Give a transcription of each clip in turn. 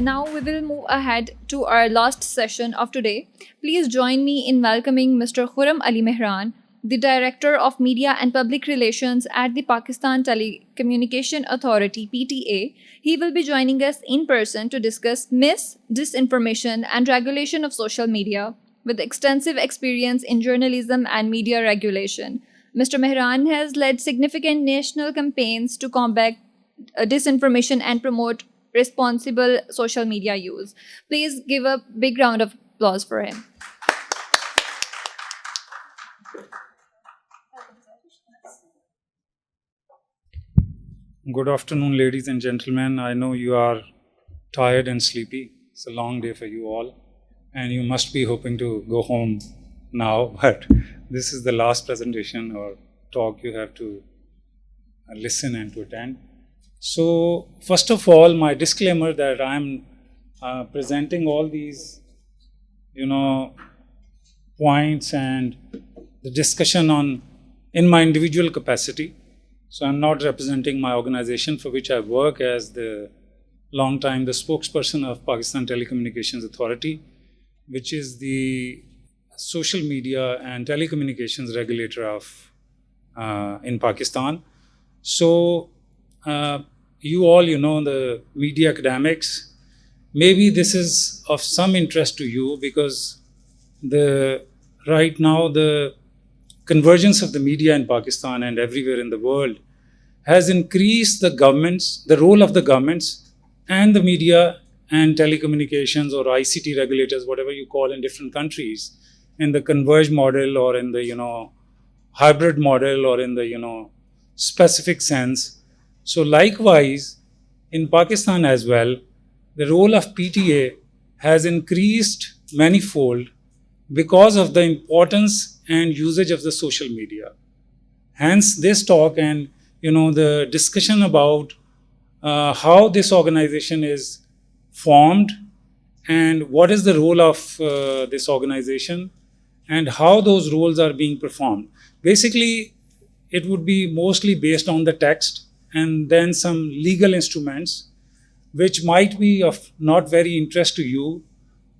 Now we will move ahead to our last session of today. Please join me in welcoming Mr. Khurram Ali Mehran, the Director of Media and Public Relations at the Pakistan Telecommunication Authority (PTA). He will be joining us in person to discuss myths, disinformation, and regulation of social media with extensive experience in journalism and media regulation. Mr. Mehran has led significant national campaigns to combat disinformation and promote responsible social media use. Please give a big round of applause for him. Good afternoon, ladies and gentlemen. I know you are tired and sleepy. It's a long day for you all, and you must be hoping to go home now, but this is the last presentation or talk you have to listen and to attend. So, first of all, my disclaimer that I'm presenting all these, points and the discussion on in my individual capacity. So I'm not representing my organization for which I work as the spokesperson of Pakistan Telecommunications Authority, which is the social media and telecommunications regulator of in Pakistan. So you all, the media academics, maybe this is of some interest to you because right now the convergence of the media in Pakistan and everywhere in the world has increased the role of the governments and the media and telecommunications or ICT regulators, whatever you call in different countries, in the converged model or in the, hybrid model or in the, specific sense. So likewise, in Pakistan as well, the role of PTA has increased manifold because of the importance and usage of the social media. Hence, this talk and the discussion about how this organization is formed and what is the role of this organization and how those roles are being performed. Basically, it would be mostly based on the text and then some legal instruments which might be of not very interest to you,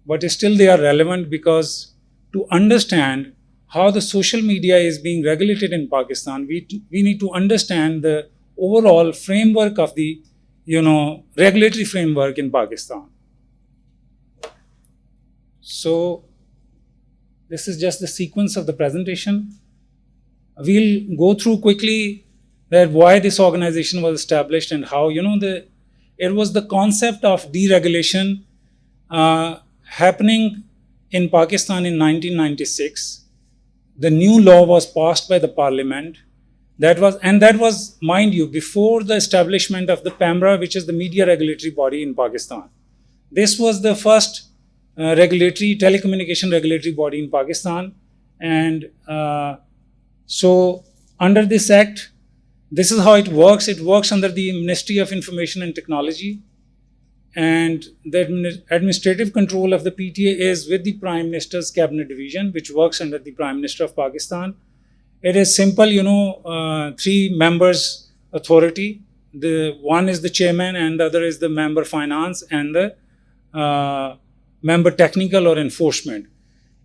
but still they are relevant because to understand how the social media is being regulated in Pakistan, we need to understand the overall framework of the, regulatory framework in Pakistan. So this is just the sequence of the presentation. We'll go through quickly that why this organization was established and how, it was the concept of deregulation happening in Pakistan in 1996. The new law was passed by the parliament. That was, mind you, before the establishment of the PAMRA, which is the media regulatory body in Pakistan. This was the first telecommunication regulatory body in Pakistan. And so under this act, this is how it works. It works under the Ministry of Information and Technology. And the administrative control of the PTA is with the Prime Minister's Cabinet Division, which works under the Prime Minister of Pakistan. It is simple, 3 members authority. The one is the chairman and the other is the member finance and the member technical or enforcement.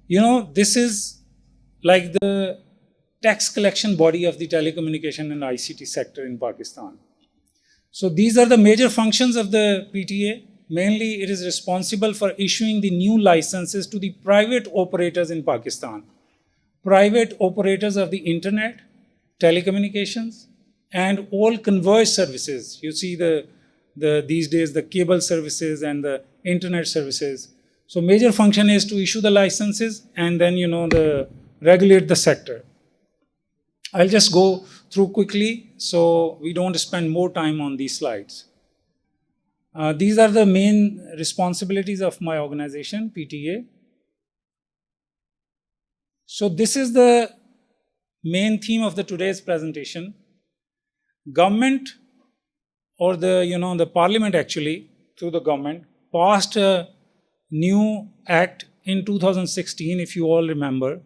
This is like the tax collection body of the telecommunication and ICT sector in Pakistan. So these are the major functions of the PTA. Mainly, it is responsible for issuing the new licenses to the private operators in Pakistan. Private operators of the internet, telecommunications, and all converged services. You see these days the cable services and the internet services. So major function is to issue the licenses and then regulate the sector. I'll just go through quickly so we don't spend more time on these slides. These are the main responsibilities of my organization, PTA. So this is the main theme of today's presentation. Government or the parliament actually, through the government, passed a new act in 2016, if you all remember.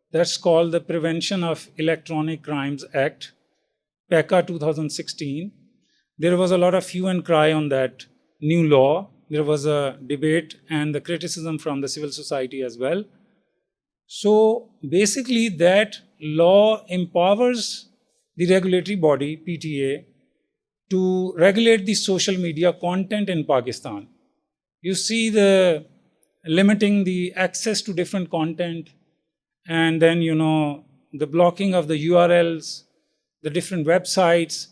That's called the Prevention of Electronic Crimes Act, PECA 2016. There was a lot of hue and cry on that new law there was a debate and the criticism from the civil society as well. So basically, that law empowers the regulatory body, PTA, to regulate the social media content in Pakistan. You see the limiting the access to different content, and then the blocking of the URLs, the different websites.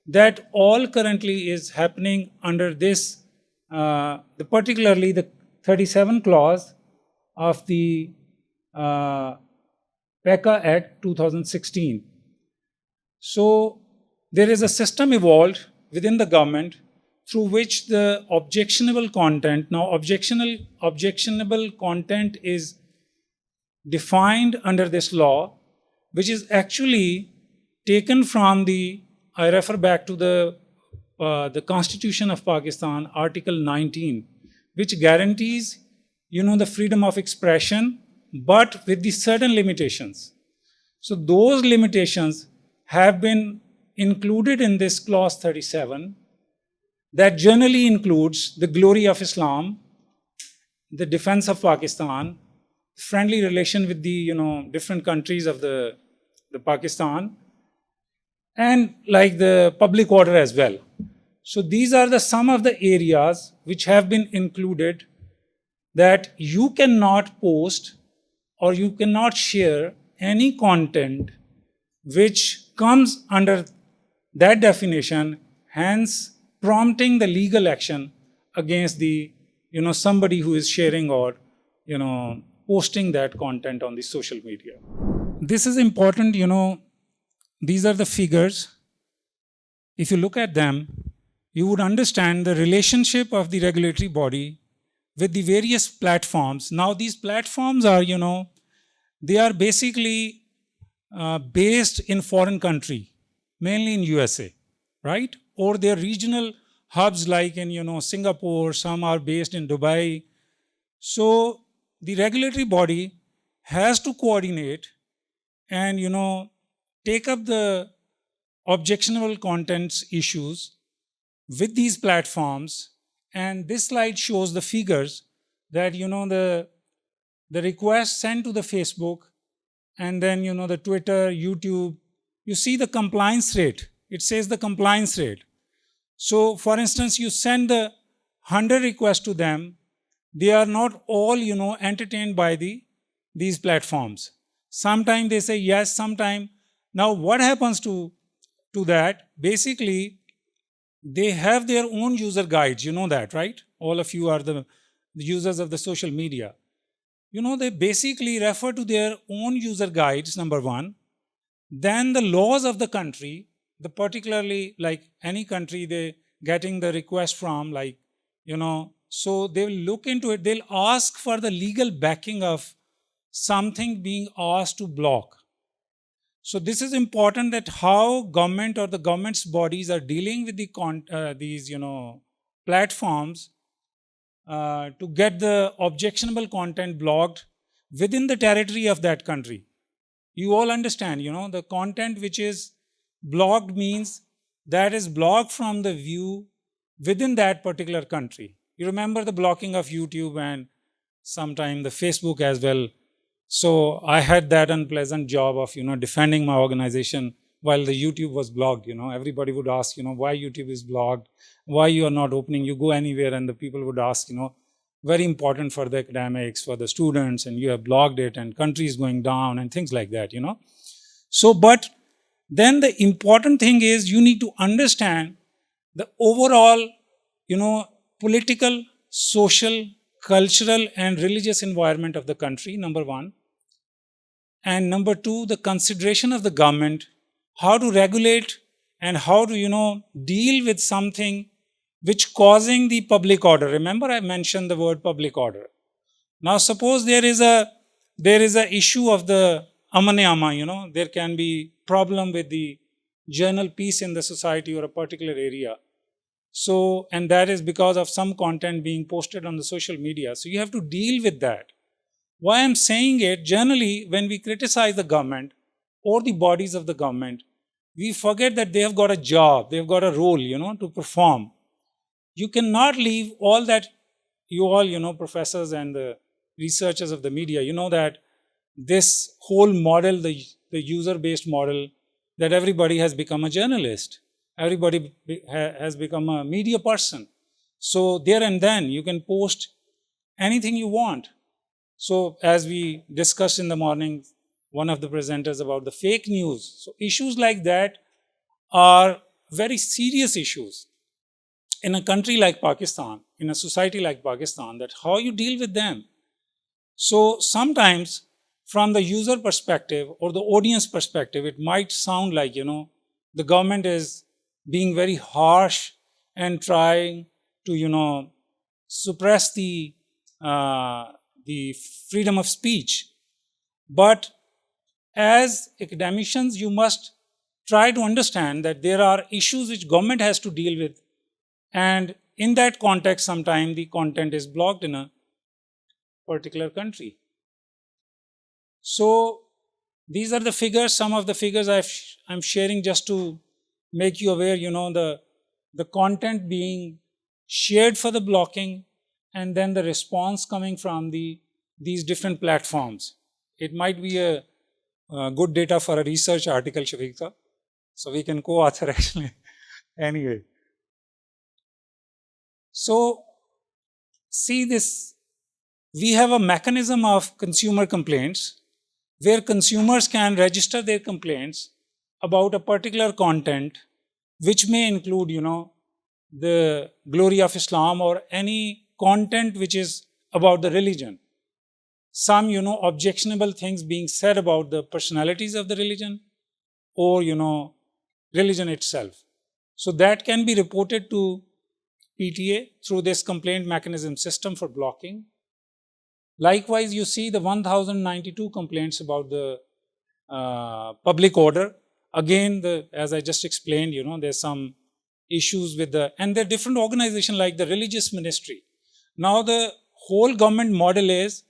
That all currently is happening under this, particularly the 37 clause of the PECA Act 2016. So there is a system evolved within the government through which the objectionable content, now objectionable content is defined under this law, which is actually taken from I refer back to the Constitution of Pakistan, Article 19, which guarantees, the freedom of expression, but with the certain limitations. So those limitations have been included in this clause 37, that generally includes the glory of Islam, the defense of Pakistan, friendly relation with the different countries of the Pakistan, and like the public order as well. So these are some of the areas which have been included, that you cannot post or you cannot share any content which comes under that definition, hence prompting the legal action against the somebody who is sharing or posting that content on the social media. This is important. These are the figures. If you look at them, you would understand the relationship of the regulatory body with the various platforms. Now these platforms are they are basically based in foreign country, mainly in USA, right? Or they're regional hubs like in Singapore, some are based in Dubai. So the regulatory body has to coordinate and take up the objectionable contents issues with these platforms. And this slide shows the figures that the request sent to the Facebook, and then the Twitter, YouTube. You see the compliance rate. It says the compliance rate. So for instance, you send the 100 requests to them, they are not all entertained by these platforms. Sometimes they say yes, sometimes. Now what happens to that? Basically, they have their own user guides. You know that, right? All of you are the users of the social media. They basically refer to their own user guides, number one. Then the laws of the country, particularly like any country they getting the request from, like, so they will look into it. They'll ask for the legal backing of something being asked to block. So this is important, that how government or the government's bodies are dealing with these platforms to get the objectionable content blocked within the territory of that country. You all understand, the content which is blocked means that is blocked from the view within that particular country. You remember the blocking of YouTube and sometime the Facebook as well. So I had that unpleasant job of defending my organization while the YouTube was blocked. Everybody would ask why YouTube is blocked, why you are not opening. You go anywhere and the people would ask very important for the academics, for the students, and you have blocked it, and country is going down and things like that. So but then the important thing is you need to understand the overall political, social, cultural and religious environment of the country, number one. And number two, the consideration of the government, how to regulate and how to deal with something which causing the public order. Remember I mentioned the word public order. Now suppose there is a issue of the aman-e-ama, there can be problem with the general peace in the society or a particular area. So, and that is because of some content being posted on the social media. So you have to deal with that. Why I'm saying it, generally when we criticize the government or the bodies of the government, we forget that they have got a job, they've got a role, to perform. You cannot leave all that you all, professors and the researchers of the media, you know that this whole model, the user-based model, that everybody has become a journalist. Everybody has become a media person. So there and then you can post anything you want. So as we discussed in the morning, one of the presenters about the fake news. So issues like that are very serious issues in a country like Pakistan, in a society like Pakistan, that how you deal with them. So sometimes from the user perspective or the audience perspective, it might sound like, the government is being very harsh and trying to, suppress the freedom of speech. But as academicians, you must try to understand that there are issues which government has to deal with. And in that context, sometimes the content is blocked in a particular country. So these are the figures, some of the figures I'm sharing just to make you aware, the content being shared for the blocking, and then the response coming from these different platforms. It might be a good data for a research article, Shafiqa. So we can co-author actually. Anyway. So see this, we have a mechanism of consumer complaints where consumers can register their complaints about a particular content, which may include, the glory of Islam or any content which is about the religion. Some, objectionable things being said about the personalities of the religion or, religion itself. So that can be reported to PTA through this complaint mechanism system for blocking. Likewise, you see the 1092 complaints about the public order. Again, as I just explained, there's some issues with and there are different organizations like the religious ministry. Now, the whole government model is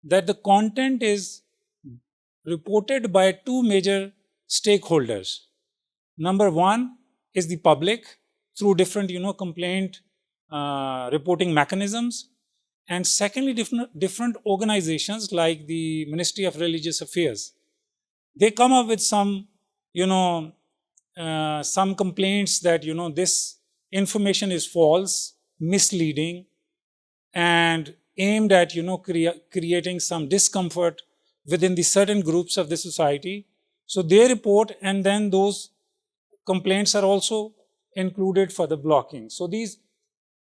that the content is reported by two major stakeholders. Number one is the public through different, complaint reporting mechanisms. And secondly, different organizations like the Ministry of Religious Affairs. They come up with some, some complaints that, this information is false, misleading, and aimed at, creating some discomfort within the certain groups of the society. So they report, and then those complaints are also included for the blocking. So these,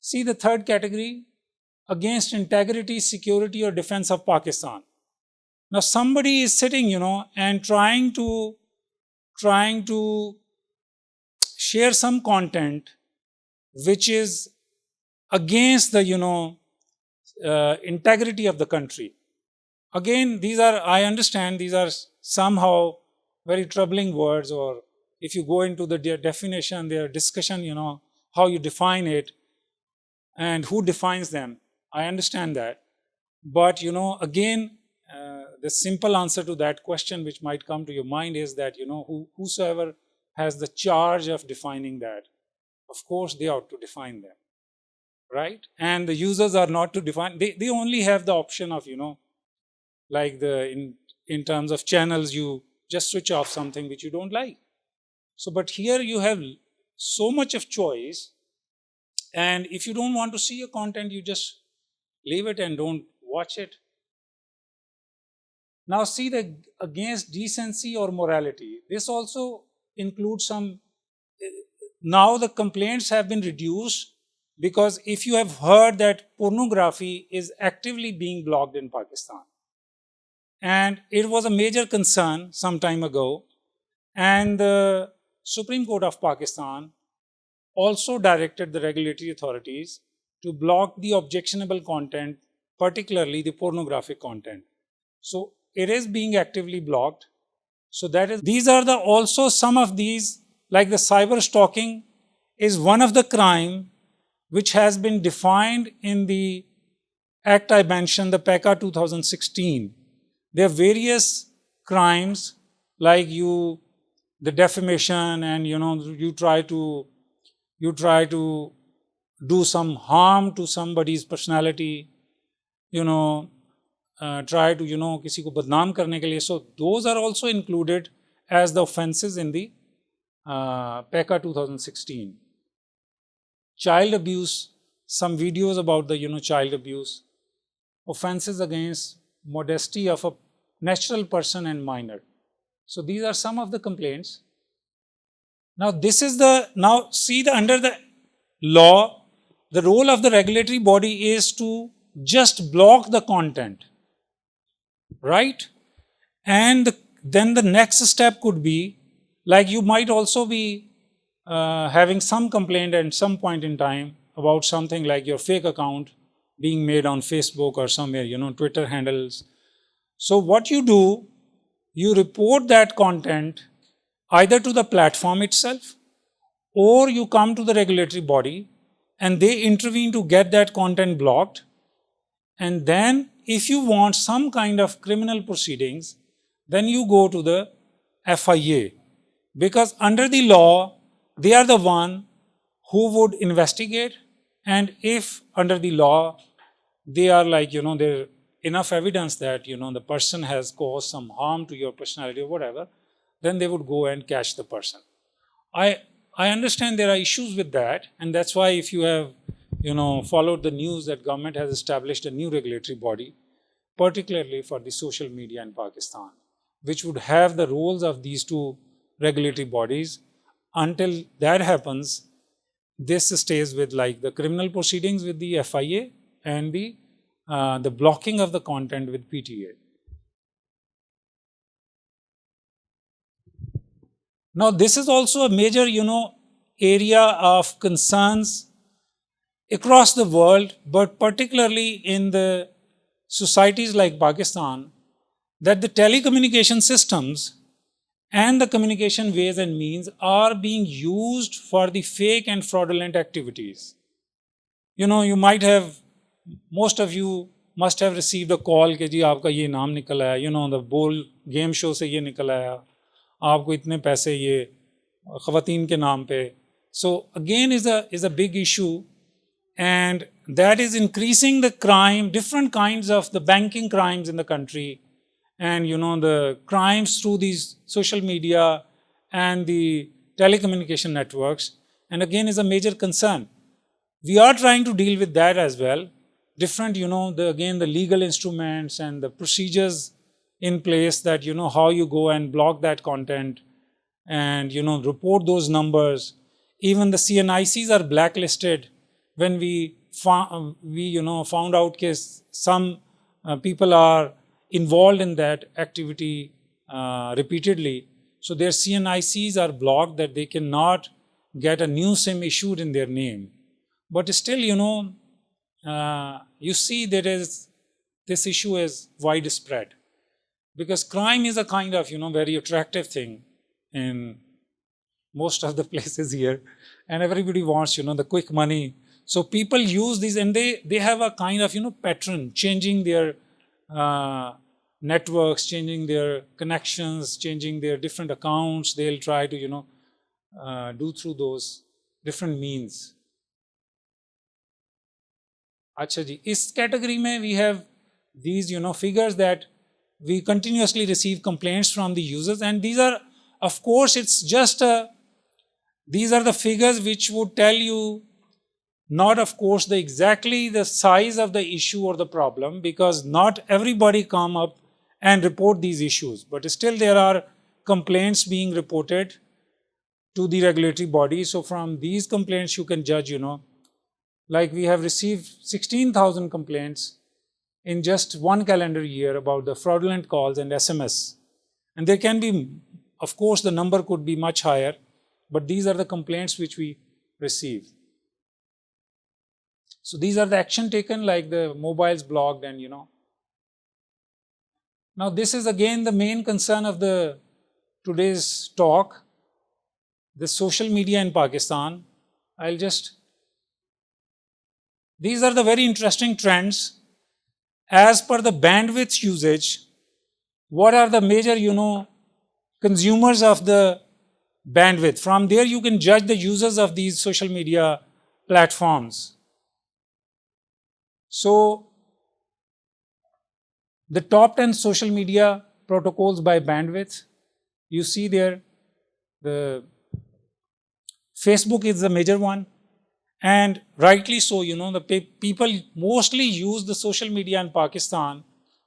see the third category, against integrity, security, or defense of Pakistan. Now somebody is sitting, and trying to share some content which is against the, integrity of the country. Again, these are, I understand, these are somehow very troubling words, or if you go into the definition, their discussion, how you define it and who defines them. I understand that. But, again, the simple answer to that question which might come to your mind is that, whosoever has the charge of defining that, of course, they ought to define them, right? And the users are not to define, they only have the option of, like in terms of channels, you just switch off something which you don't like. So, but here you have so much of choice, and if you don't want to see a content, you just leave it and don't watch it. Now see the against decency or morality. This also includes some, now the complaints have been reduced, because if you have heard that pornography is actively being blocked in Pakistan, and it was a major concern some time ago, and the Supreme Court of Pakistan also directed the regulatory authorities to block the objectionable content, particularly the pornographic content. So it is being actively blocked. So that is, these are also some of these, like the cyber stalking is one of the crime which has been defined in the act I mentioned, the PECA 2016. There are various crimes like the defamation, and you try to do some harm to somebody's personality, try to, किसी को बदनाम करने के लिए. So those are also included as the offenses in the PECA 2016. Child abuse, some videos about the, child abuse, offenses against modesty of a natural person and minor. So these are some of the complaints. Now under the law, the role of the regulatory body is to just block the content, right? And then the next step could be, like you might also be having some complaint at some point in time about something like your fake account being made on Facebook or somewhere, Twitter handles. So what you do, you report that content either to the platform itself, or you come to the regulatory body and they intervene to get that content blocked. And then if you want some kind of criminal proceedings, then you go to the FIA, because under the law, they are the one who would investigate. And if under the law, they are like, there enough evidence that, the person has caused some harm to your personality or whatever, then they would go and catch the person. I understand there are issues with that, and that's why if you have, followed the news that government has established a new regulatory body, particularly for the social media in Pakistan, which would have the roles of these two regulatory bodies. Until that happens, this stays with like the criminal proceedings with the FIA and the blocking of the content with PTA. Now, this is also a major, area of concerns across the world, but particularly in the societies like Pakistan, that the telecommunication systems and the communication ways and means are being used for the fake and fraudulent activities. You might have, most of you must have received a call कि जी आपका ये नाम निकल आया, the bowl game show से ये निकल आया, आपको इतने पैसे ये ख़वातीन के नाम पे. So again is a big issue, and that is increasing the crime, different kinds of the banking crimes in the country, and the crimes through these social media and the telecommunication networks, and again is a major concern. We are trying to deal with that as well. Different, the legal instruments and the procedures in place that, how you go and block that content and, report those numbers. Even the CNICs are blacklisted. When we found out that some people are involved in that activity repeatedly, so their CNICs are blocked, that they cannot get a new SIM issued in their name. But still, you see this issue is widespread, because crime is a kind of, very attractive thing in most of the places here, and everybody wants, the quick money. So people use these, and they have a kind of, pattern, changing their networks, changing their connections, changing their different accounts. They'll try to, do through those different means. अच्छा जी, इस category में we have these, figures that we continuously receive complaints from the users, and these are, of course, it's just these are the figures which would tell you not, of course, exactly the size of the issue or the problem, because not everybody come up and report these issues, but still there are complaints being reported to the regulatory body. So from these complaints you can judge, like we have received 16,000 complaints in just one calendar year about the fraudulent calls and SMS. And there can be, of course, the number could be much higher, but these are the complaints which we receive. So these are the action taken, like the mobiles blocked and, Now this is again the main concern of the today's talk, the social media in Pakistan. These are the very interesting trends. As per the bandwidth usage, what are the major, consumers of the bandwidth? From there you can judge the users of these social media platforms. So the top 10 social media protocols by bandwidth, you see there, the Facebook is the major one. And rightly so, the people mostly use the social media in Pakistan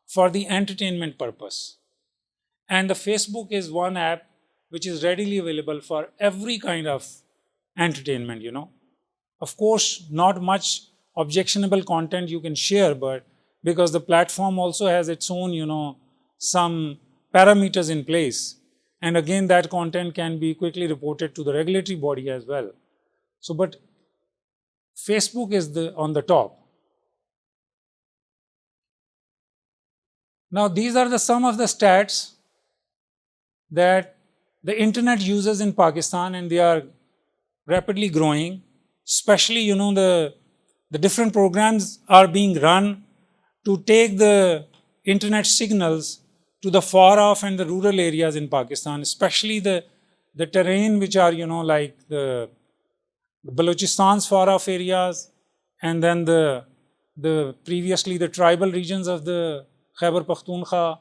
for the entertainment purpose. And the Facebook is one app which is readily available for every kind of entertainment. Of course, not much objectionable content you can share, but because the platform also has its own, some parameters in place. And again, that content can be quickly reported to the regulatory body as well. So, but Facebook is on the top. Now, these are some of the stats that the internet users in Pakistan, and they are rapidly growing. Especially, the different programs are being run to take the internet signals to the far off and the rural areas in Pakistan, especially the terrain which are, like the Balochistan's far off areas, and then the previously the tribal regions of the Khyber Pakhtunkhwa.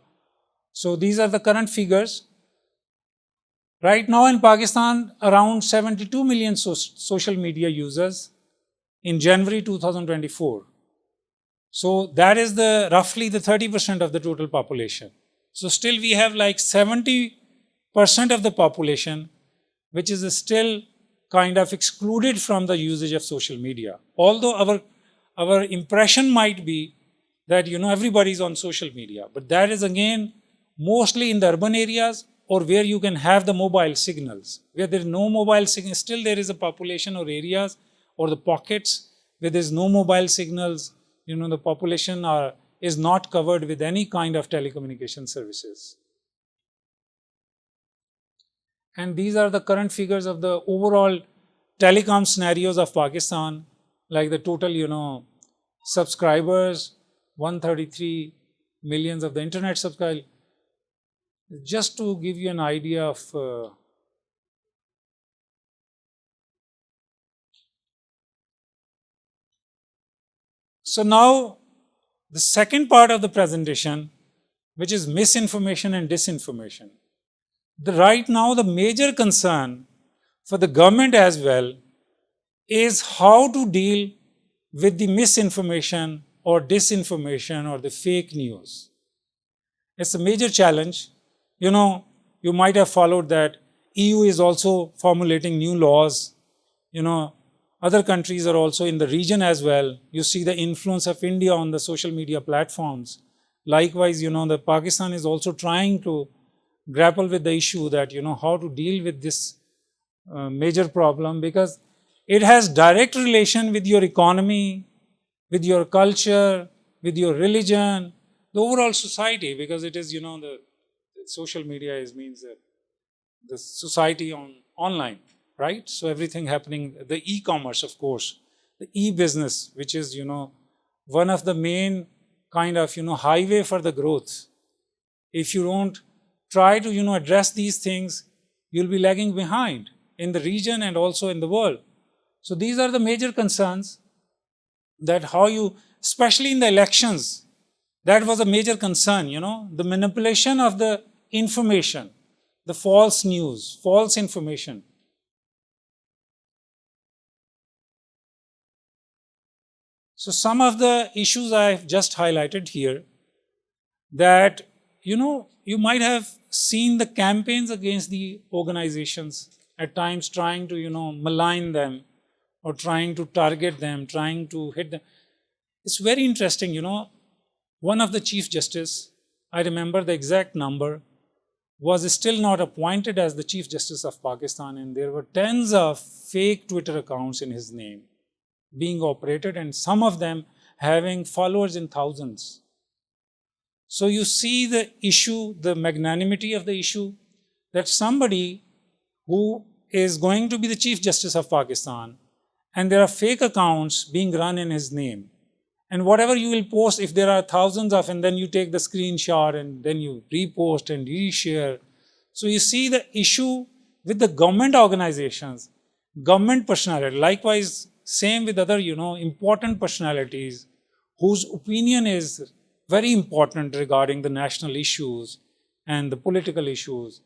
So these are the current figures. Right now in Pakistan, around 72 million social media users in January 2024. So that is roughly the 30% of the total population. So still we have like 70% of the population which is still kind of excluded from the usage of social media. Although our impression might be that everybody is on social media, but that is again mostly in the urban areas or where you can have the mobile signals. Where there is no mobile signal, still there is a population or areas or the pockets where there is no mobile signals. The population is not covered with any kind of telecommunication services. And these are the current figures of the overall telecom scenarios of Pakistan, like the total, subscribers, 133 millions of the internet subscribers. Just to give you an idea of so now the second part of the presentation, which is misinformation and disinformation. Right now, the major concern for the government as well is how to deal with the misinformation or disinformation or the fake news. It's a major challenge. You might have followed that EU is also formulating new laws. Other countries are also in the region as well. You see the influence of India on the social media platforms. Likewise, the Pakistan is also trying to grapple with the issue that, how to deal with this major problem, because it has direct relation with your economy, with your culture, with your religion, the overall society, because it is, the social media means the society online, right? So everything happening, the e-commerce, of course, the e-business, which is, one of the main kind of, highway for the growth. If you don't try to, address these things, you'll be lagging behind in the region and also in the world. So these are the major concerns, that how you, especially in the elections, that was a major concern, the manipulation of the information, the false news, false information. So some of the issues I've just highlighted here, that, you might have seen the campaigns against the organizations at times trying to, malign them or trying to target them, trying to hit them. It's very interesting, one of the Chief Justice, I remember the exact number, was still not appointed as the Chief Justice of Pakistan, and there were tens of fake Twitter accounts in his name being operated, and some of them having followers in thousands. So you see the issue, the magnanimity of the issue, that somebody who is going to be the Chief Justice of Pakistan, and there are fake accounts being run in his name. And whatever you will post, if there are thousands of, and then you take the screenshot and then you repost and reshare. So you see the issue with the government organizations, government personality. Likewise, same with other, important personalities whose opinion is very important regarding the national issues and the political issues.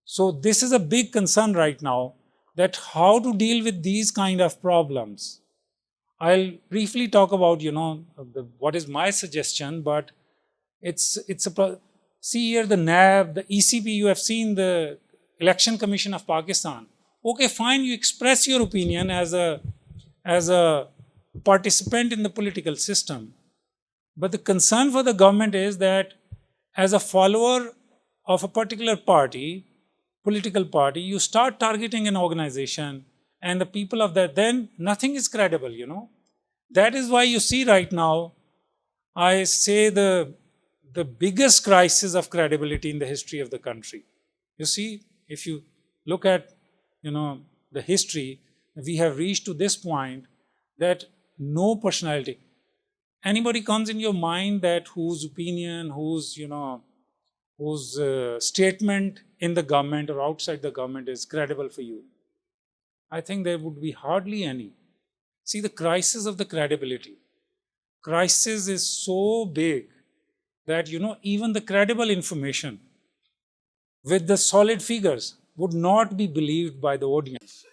So this is a big concern right now, that how to deal with these kind of problems. I'll briefly talk about, what is my suggestion, but see here the NAB, the ECP, you have seen the Election Commission of Pakistan. Okay, fine, you express your opinion as a participant in the political system. But the concern for the government is that as a follower of a particular party, political party, you start targeting an organization and the people of that, then nothing is credible, That is why you see right now, I say the biggest crisis of credibility in the history of the country. You see, if you look at, the history, we have reached to this point that no personality, anybody comes in your mind that whose opinion, whose statement in the government or outside the government is credible for you, I think there would be hardly any. See, the crisis of the credibility. Crisis is so big that, even the credible information with the solid figures would not be believed by the audience,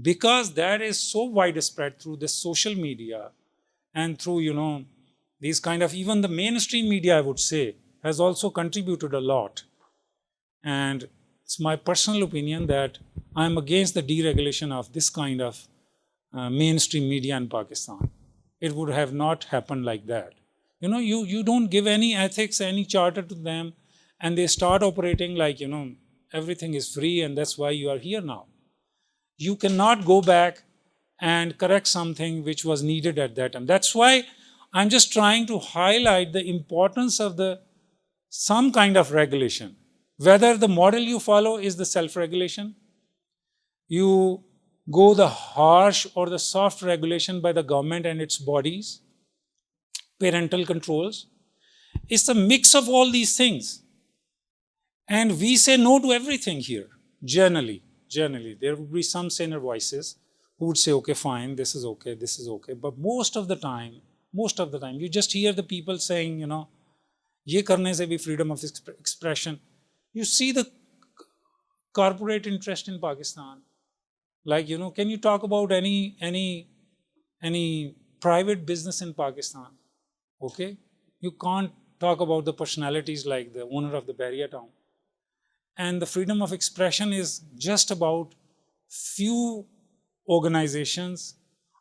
because that is so widespread through the social media and through, these kind of, even the mainstream media, I would say, has also contributed a lot. And it's my personal opinion that I'm against the deregulation of this kind of mainstream media in Pakistan. It would have not happened like that. You don't give any ethics, any charter to them, and they start operating like, everything is free and that's why you are here now. You cannot go back and correct something which was needed at that time. That's why I'm just trying to highlight the importance of some kind of regulation. Whether the model you follow is the self-regulation, you go the harsh or the soft regulation by the government and its bodies, parental controls. It's a mix of all these things. And we say no to everything here, generally. There would be some saner voices who would say, okay, fine, this is okay. But most of the time, you just hear the people saying, ye karne se bhi freedom of expression. You see the corporate interest in Pakistan. Like, can you talk about any private business in Pakistan? Okay? You can't talk about the personalities like the owner of the Bahria town. And the freedom of expression is just about few organizations.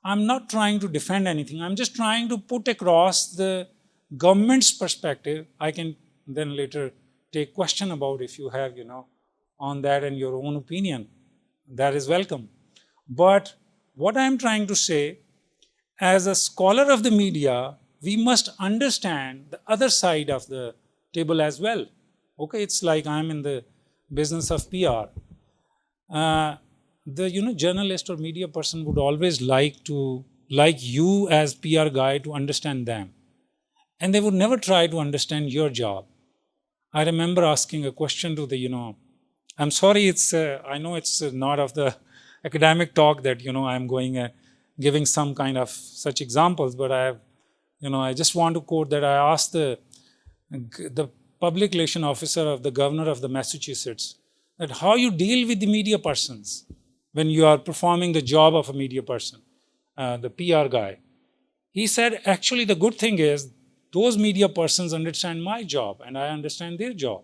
I'm not trying to defend anything. I'm just trying to put across the government's perspective. I can then later take question about if you have, on that and your own opinion. That is welcome. But what I'm trying to say, as a scholar of the media, we must understand the other side of the table as well. Okay, it's like I'm in the business of PR. The journalist or media person would always like you as PR guy to understand them, and they would never try to understand your job. I remember asking a question to the I'm sorry, I know it's not of the academic talk that I'm going giving some kind of such examples, but I just want to quote that I asked the public relation officer of the governor of the Massachusetts that how you deal with the media persons when you are performing the job of a media person, the PR guy. He said, actually, the good thing is those media persons understand my job and I understand their job.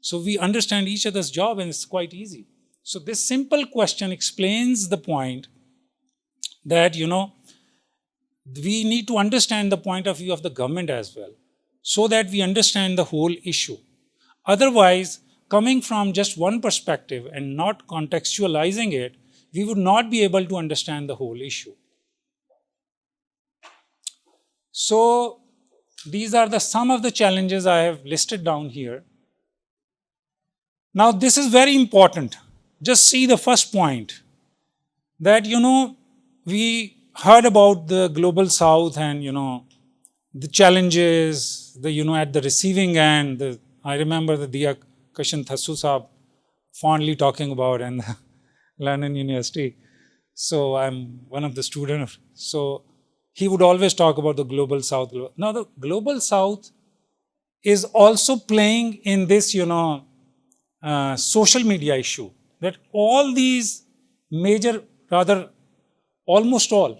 So we understand each other's job and it's quite easy. So this simple question explains the point that, we need to understand the point of view of the government as well, so that we understand the whole issue. Otherwise, coming from just one perspective and not contextualizing it, we would not be able to understand the whole issue. So these are some of the challenges I have listed down here. Now this is very important. Just see the first point that, we heard about the global south and, the challenges, at the receiving end. I remember the Diya Kashan Thassu Saab fondly talking about in London University. So I'm one of the students. So he would always talk about the global south. Now the global south is also playing in this, social media issue, that all these major, rather almost all,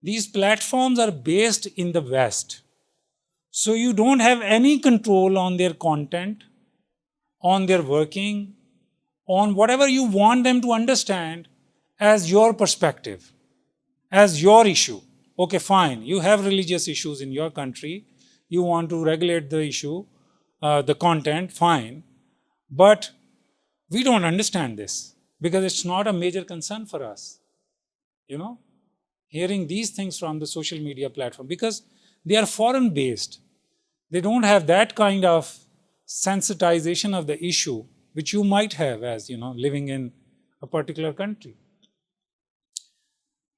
these platforms are based in the West. So you don't have any control on their content, on their working, on whatever you want them to understand as your perspective, as your issue. Okay, fine, you have religious issues in your country, you want to regulate the issue, the content, fine. But we don't understand this because it's not a major concern for us, hearing these things from the social media platform, because they are foreign based. They don't have that kind of sensitization of the issue which you might have as, living in a particular country.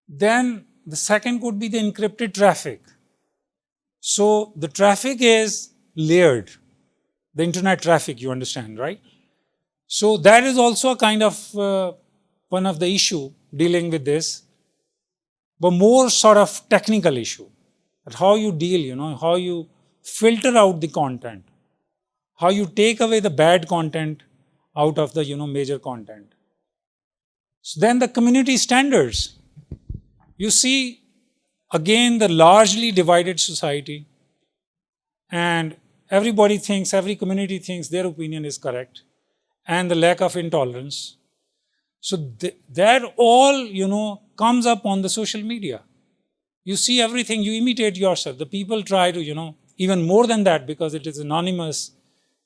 Then the second could be the encrypted traffic. So the traffic is layered, the internet traffic, you understand, right? So that is also a kind of one of the issue dealing with this, but more sort of technical issue, that how you deal, how you filter out the content, how you take away the bad content out of the, major content. So then the community standards. You see, again, the largely divided society, and every community thinks their opinion is correct, and the lack of intolerance. So that all, comes up on the social media. You see everything, you imitate yourself. The people try to, even more than that, because it is anonymous.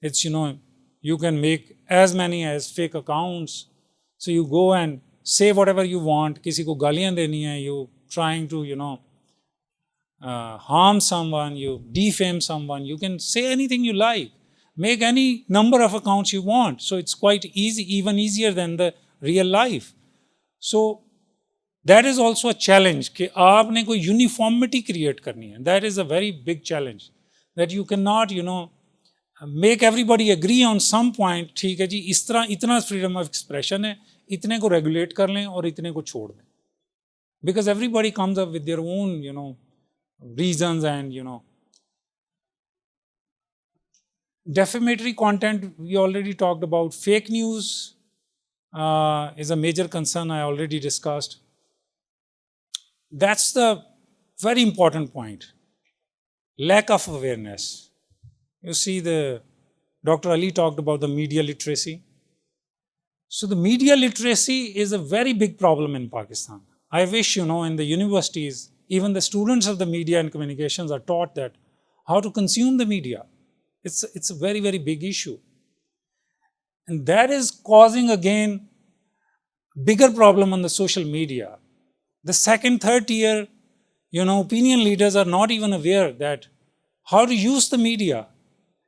It's, you can make as many as fake accounts. So you go and say whatever you want. Kisi ko galiyan deni hai, you trying to, harm someone, you defame someone. You can say anything you like. Make any number of accounts you want. So it's quite easy, even easier than the real life. So that is also a challenge कि आपने कोई uniformity create करनी है. That is a very big challenge, that you cannot, make everybody agree on some point. ठीक है जी, इस तरह इतना freedom of expression है, इतने को regulate कर लें और इतने को छोड़ दें. Because everybody comes up with their own, reasons and, defamatory content we already talked about. Fake news is a major concern I already discussed. That's the very important point. Lack of awareness. You see, Dr. Ali talked about the media literacy. So the media literacy is a very big problem in Pakistan. I wish, in the universities, even the students of the media and communications are taught that how to consume the media. It's a very, very big issue. And that is causing, again, bigger problem on the social media. The second, third tier, opinion leaders are not even aware that how to use the media,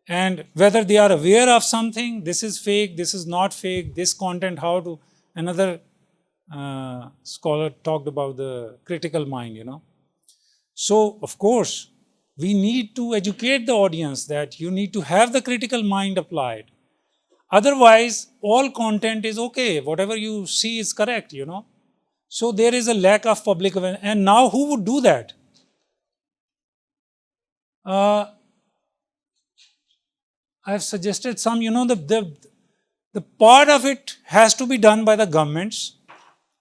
and whether they are aware of something, this is fake, this is not fake, this content, how to, another scholar talked about the critical mind, So, of course, we need to educate the audience that you need to have the critical mind applied. Otherwise, all content is okay. Whatever you see is correct, So there is a lack of public awareness. And now who would do that? I've suggested some, the part of it has to be done by the governments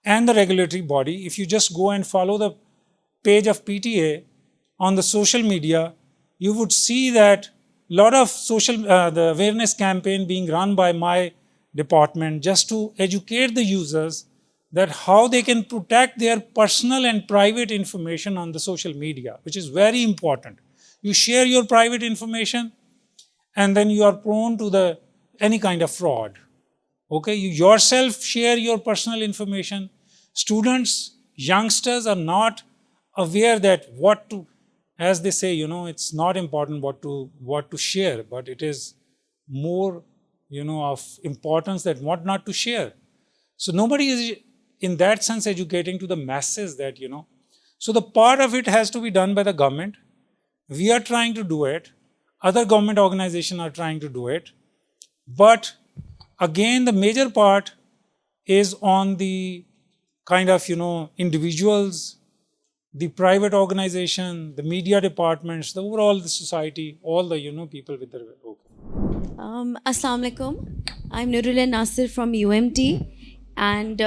and the regulatory body. If you just go and follow the page of PTA on the social media, you would see that a lot of the awareness campaign being run by my department just to educate the users that how they can protect their personal and private information on the social media, which is very important. You share your private information, and then you are prone to any kind of fraud. Okay, you yourself share your personal information. Students, youngsters are not aware that what to, as they say, it's not important what to share, but it is more, of importance that what not to share. So nobody is in that sense educating to the masses that, So the part of it has to be done by the government. We are trying to do it. Other government organizations are trying to do it. But again, the major part is on the kind of, individuals, the private organization, the media departments, the overall the society, all the people with the Assalamu alaikum. I'm Nurullah Nasir from UMT. And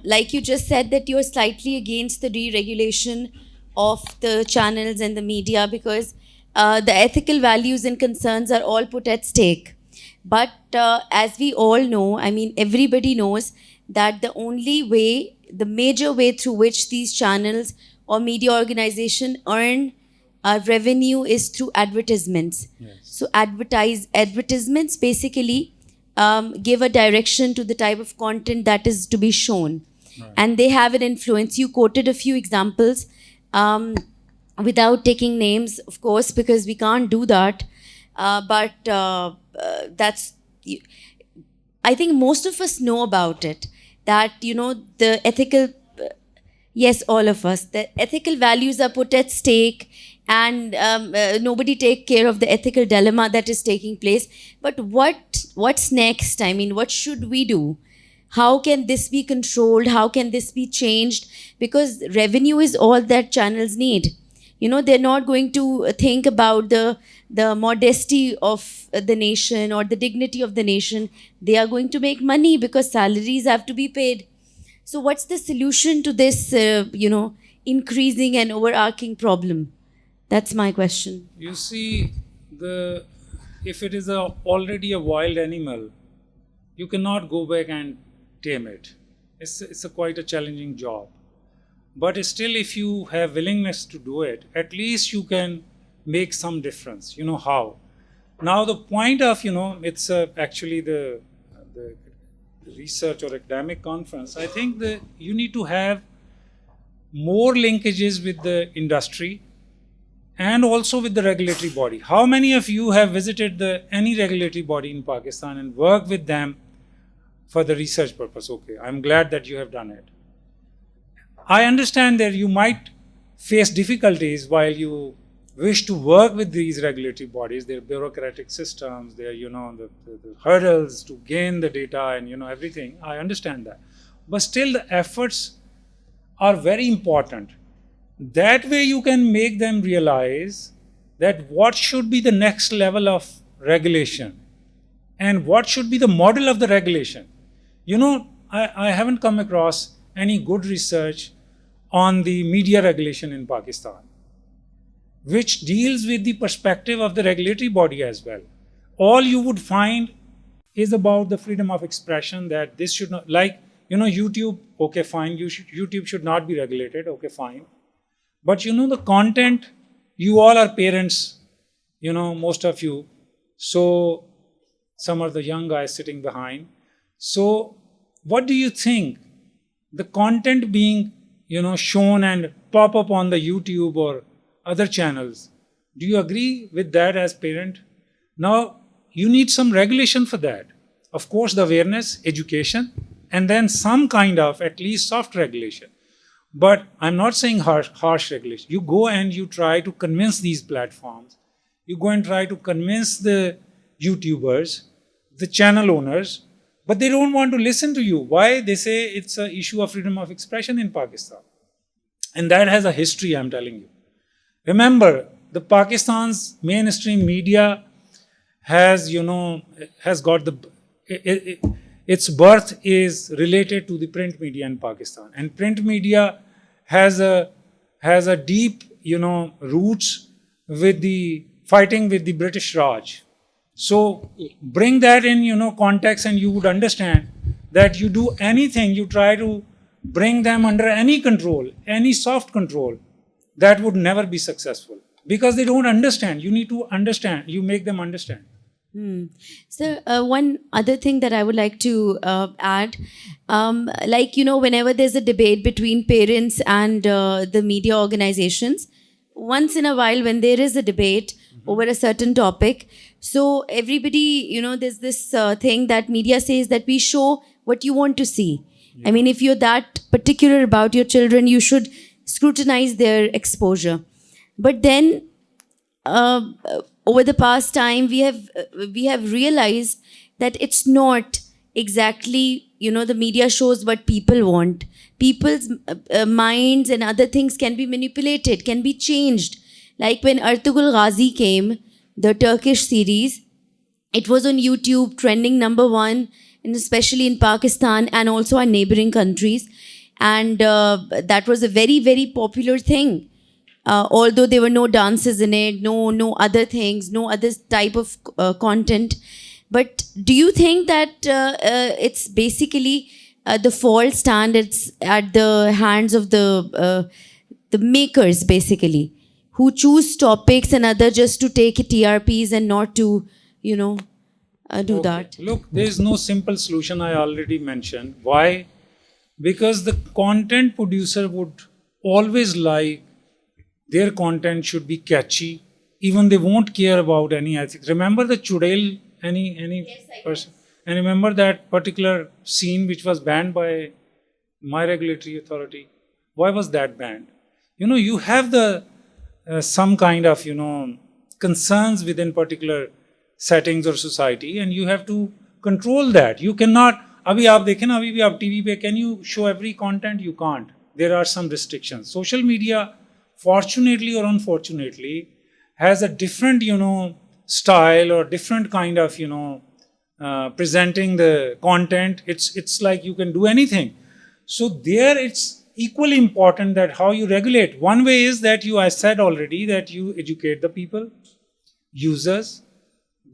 like you just said, that you're slightly against the deregulation of the channels and the media because the ethical values and concerns are all put at stake. But as we all know, I mean, everybody knows that the only way, the major way through which these channels or media organization earn revenue is through advertisements. Yes. So advertisements basically give a direction to the type of content that is to be shown. Right. And they have an influence. You quoted a few examples without taking names, of course, because we can't do that. But that's, I think most of us know about it, that, the ethical, yes, all of us, the ethical values are put at stake, and nobody take care of the ethical dilemma that is taking place. But what's next? I mean, what should we do? How can this be controlled? How can this be changed? Because revenue is all that channels need. They're not going to think about the modesty of the nation or the dignity of the nation. They are going to make money because salaries have to be paid. So what's the solution to this, increasing and overarching problem? That's my question. You see, if it is already a wild animal, you cannot go back and tame it. It's quite a challenging job. But still, if you have willingness to do it, at least you can make some difference. How? Now, the point of, it's actually the research or academic conference. I think that you need to have more linkages with the industry and also with the regulatory body. How many of you have visited any regulatory body in Pakistan and worked with them for the research purpose? Okay, I'm glad that you have done it. I understand that you might face difficulties while you wish to work with these regulatory bodies, their bureaucratic systems, their, the hurdles to gain the data and, everything. I understand that. But still, the efforts are very important. That way you can make them realize that what should be the next level of regulation and what should be the model of the regulation. I haven't come across any good research on the media regulation in Pakistan, which deals with the perspective of the regulatory body as well. All you would find is about the freedom of expression, that this should not, like, YouTube, okay, fine, YouTube should not be regulated, okay, fine. But the content, you all are parents, most of you. So some are the young guys sitting behind. So what do you think? The content being, shown and pop up on the YouTube or other channels, do you agree with that as parent? Now, you need some regulation for that. Of course, the awareness, education, and then some kind of at least soft regulation. But I'm not saying harsh regulation. You go and you try to convince these platforms. You go and try to convince the YouTubers, the channel owners, but they don't want to listen to you. Why? They say it's an issue of freedom of expression in Pakistan. And that has a history, I'm telling you. Remember, the Pakistan's mainstream media has got its birth is related to the print media in Pakistan. And print media has a deep, roots with the fighting with the British Raj. So bring that in, context, and you would understand that you do anything, you try to bring them under any control, any soft control, that would never be successful because they don't understand. You need to understand. You make them understand. So one other thing that I would like to add, whenever there's a debate between parents and the media organizations, once in a while when there is a debate over a certain topic, so everybody, there's this thing that media says that we show what you want to see. Yeah. I mean, if you're that particular about your children, you should scrutinize their exposure. But then over the past time, we have realized that it's not exactly, the media shows what people want. People's minds and other things can be manipulated, can be changed. Like when Ertugrul Ghazi came, the Turkish series, it was on YouTube, trending #1, and especially in Pakistan and also our neighboring countries. And that was a very, very popular thing. Although there were no dances in it, no other things, no other type of content. But do you think that it's basically the fault standards at the hands of the makers, basically, who choose topics and other just to take TRPs and not to, do that? Look, there is no simple solution. I already mentioned. Why? Because the content producer would always like their content should be catchy. Even they won't care about any ethics. Remember the Chudail, any person? And remember that particular scene which was banned by my regulatory authority. Why was that banned? You have the some kind of concerns within particular settings or society, and you have to control that. You cannot. अभी आप देखें ना, अभी भी आप TV पे can you show every content? You can't. There are some restrictions. Social media, fortunately or unfortunately, has a different style or different kind of presenting the content. It's like you can do anything. So there it's equally important that how you regulate. One way is that I said already, that you educate the people, users,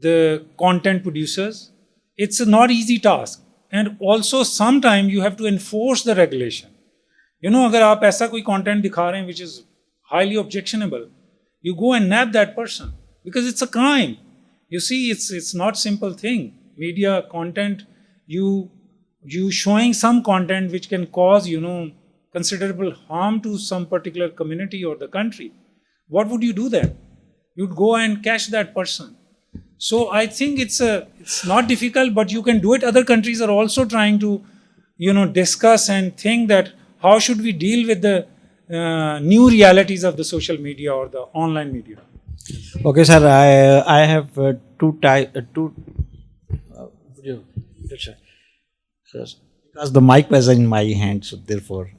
the content producers. It's a not easy task. And also sometimes you have to enforce the regulation. अगर आप ऐसा कोई content दिखा रहे हैं which is highly objectionable, you go and nab that person because it's a crime. You see, it's not simple thing. Media content, you showing some content which can cause considerable harm to some particular community or the country. What would you do then? You'd go and catch that person. So I think it's not difficult, but you can do it. Other countries are also trying to discuss and think that how should we deal with the new realities of the social media or the online media. Okay, sir. I have two. Because the mic was in my hand, so therefore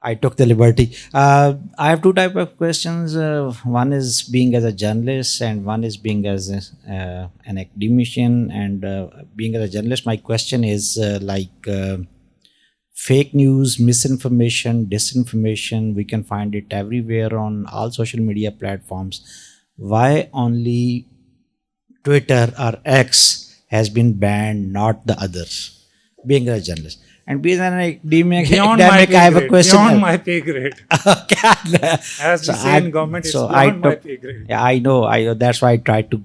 I took the liberty. I have two type of questions. One is being as a journalist, and one is being as an academician. And being as a journalist, my question is fake news, misinformation, disinformation. We can find it everywhere on all social media platforms. Why only Twitter or X has been banned, not the others? Being a journalist. And being an academic, I have a question. Beyond my pay grade. As we say in government, it's beyond my pay grade. Yeah, I know. That's why I tried to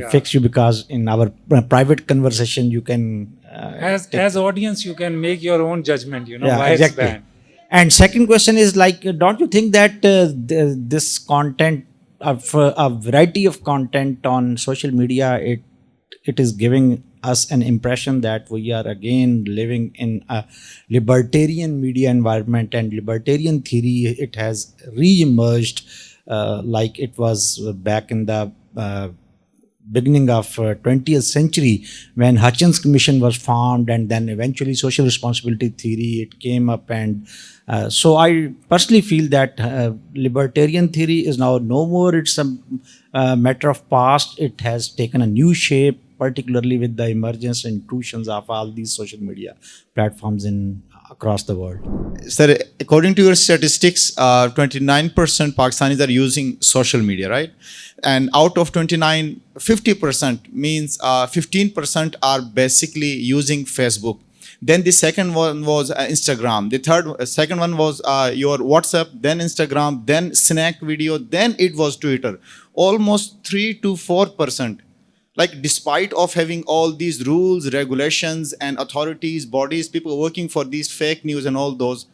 fix you, because in our private conversation, you can... as audience, you can make your own judgment, why exactly. it's banned. And second question is don't you think that this content, a variety of content on social media, it is giving us an impression that we are again living in a libertarian media environment, and libertarian theory, it has re-emerged like it was back in the beginning of 20th century when Hutchins Commission was formed, and then eventually social responsibility theory, it came up. And so I personally feel that libertarian theory is now no more. It's a matter of past. It has taken a new shape, particularly with the emergence and intrusions of all these social media platforms across the world. Sir, according to your statistics, 29% Pakistanis are using social media, right? And out of 29, 50% means 15% are basically using Facebook. Then the second one was Instagram. The second one was your WhatsApp, then Instagram, then snack video, then it was Twitter. Almost 3 to 4%. Like, despite of having all these rules, regulations, and authorities, bodies, people working for these fake news and all those,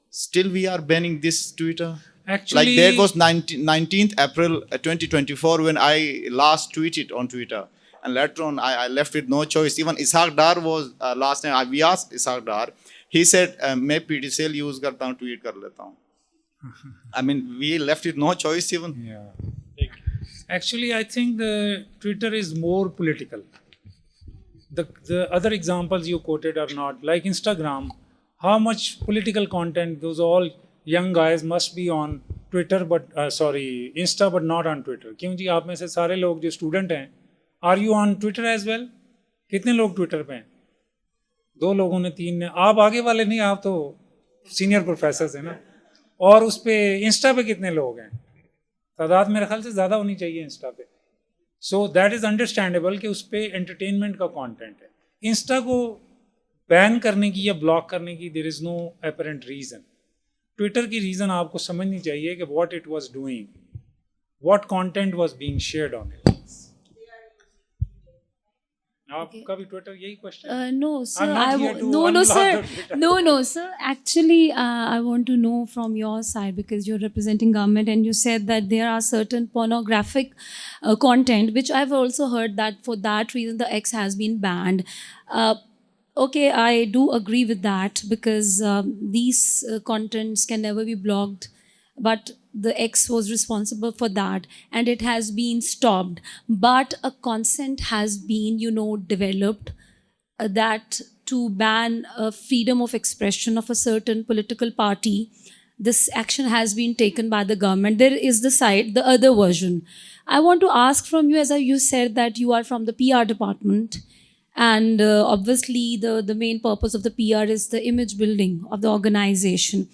still we are banning this Twitter. Actually, like there was 19th April 2024 when I last tweeted on Twitter. And later on, I left with no choice. Even Ishaq Dar was last time. We asked Ishaq Dar. He said, "मैं PTCL use करता हूँ, tweet कर लेता हूँ." I mean, we left with no choice even. Yeah. Actually, I think the Twitter is more political. The other examples you quoted are not like Instagram. How much political content those all young guys must be on Twitter, but Insta, but not on Twitter. क्यों जी आप में से सारे लोग जो student हैं, are you on Twitter as well? कितने लोग ट्विटर पे हैं? 2 लोगों ने, 3 ने, आप आगे वाले नहीं, आप तो सीनियर प्रोफेसर हैं ना. और उस पे इंस्टा पे कितने लोग हैं? तादाद मेरे ख्याल से ज़्यादा होनी चाहिए इंस्टा पे. सो दैट इज़ अंडरस्टैंडेबल कि उस पर एंटरटेनमेंट का कंटेंट है. इंस्टा को बैन करने की या ब्लॉक करने की there is no apparent reason. Twitter की रीज़न आपको समझनी चाहिए कि what it was doing, what content was being shared on it. आपका भी ट्विटर यही question? No, sir. I'm not here to No, unblock sir. the Twitter. No, sir. Actually, I want to know from your side, because you're representing government, and you said that there are certain pornographic content, which I've also heard that for that reason the X has been banned. Okay, I do agree with that, because these contents can never be blocked, but the X was responsible for that, and it has been stopped. But a consent has been, developed, that to ban freedom of expression of a certain political party. This action has been taken by the government. There is the other version. I want to ask from you, as you said that you are from the PR department, and obviously the main purpose of the PR is the image building of the organization.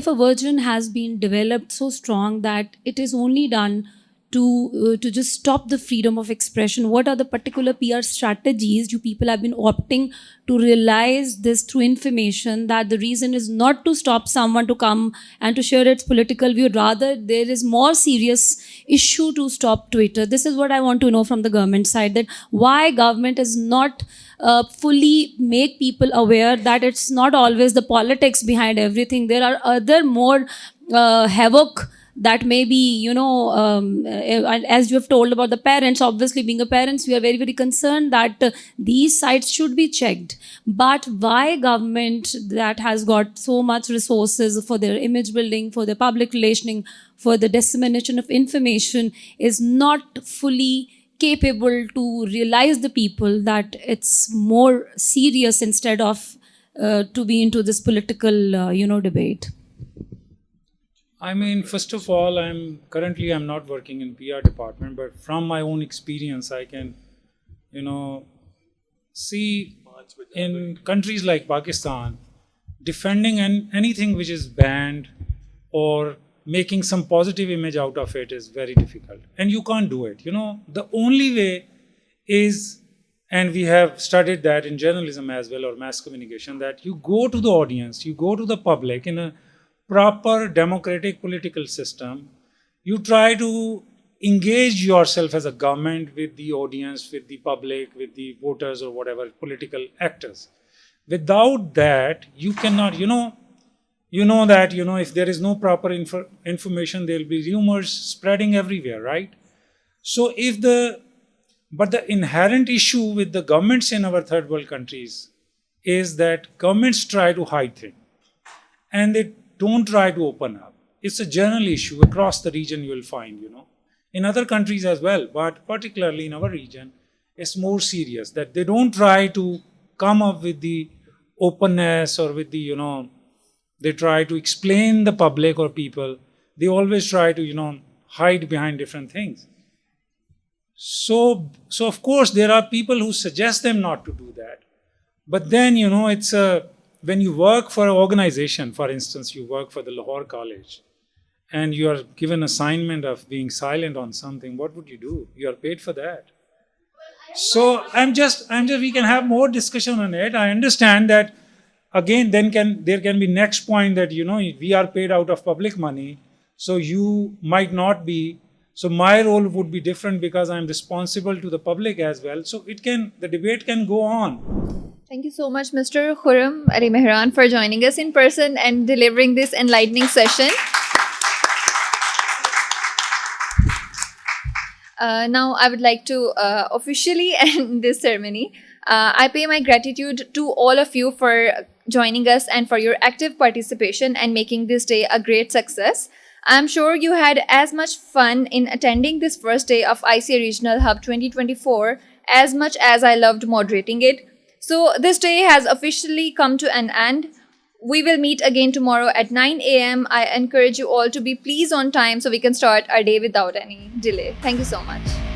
If a version has been developed so strong that it is only done to just stop the freedom of expression, what are the particular PR strategies you people have been opting to realize this through information, that the reason is not to stop someone to come and to share its political view, rather there is more serious issue to stop Twitter? This is what I want to know from the government side, that why government is not fully make people aware that it's not always the politics behind everything. There are other more havoc that may be, as you have told about the parents, obviously being a parents, we are very, very concerned that these sites should be checked. But why government that has got so much resources for their image building, for their public relationing, for the dissemination of information, is not fully capable to realize the people that it's more serious instead of to be into this political, debate? I mean, first of all, I'm not working in PR department, but from my own experience, I can, see in countries like Pakistan, defending anything which is banned or making some positive image out of it is very difficult, and you can't do it. The only way is, and we have studied that in journalism as well, or mass communication, that you go to the audience, you go to the public in a proper democratic political system. You try to engage yourself as a government with the audience, with the public, with the voters or whatever political actors. Without that, you cannot, that, if there is no proper information, there will be rumors spreading everywhere, right? So but the inherent issue with the governments in our third world countries is that governments try to hide things, and they don't try to open up. It's a general issue across the region, you will find, in other countries as well, but particularly in our region, it's more serious, that they don't try to come up with the openness or with the, they try to explain the public or people. They always try to, hide behind different things. So of course, there are people who suggest them not to do that. But then, it's when you work for an organization, for instance, you work for the Lahore College, and you are given assignment of being silent on something, what would you do? You are paid for that. So we can have more discussion on it. I understand that, again, there can be next point that, we are paid out of public money, so you might not be. So my role would be different because I'm responsible to the public as well. So the debate can go on. Thank you so much, Mr. Khurram Ali Mehran, for joining us in person and delivering this enlightening session. Now, I would like to officially end this ceremony. I pay my gratitude to all of you for joining us and for your active participation and making this day a great success. I'm sure you had as much fun in attending this first day of ICA Regional Hub 2024 as much as I loved moderating it. So this day has officially come to an end. We will meet again tomorrow at 9 a.m. I encourage you all to be please on time so we can start our day without any delay. Thank you so much.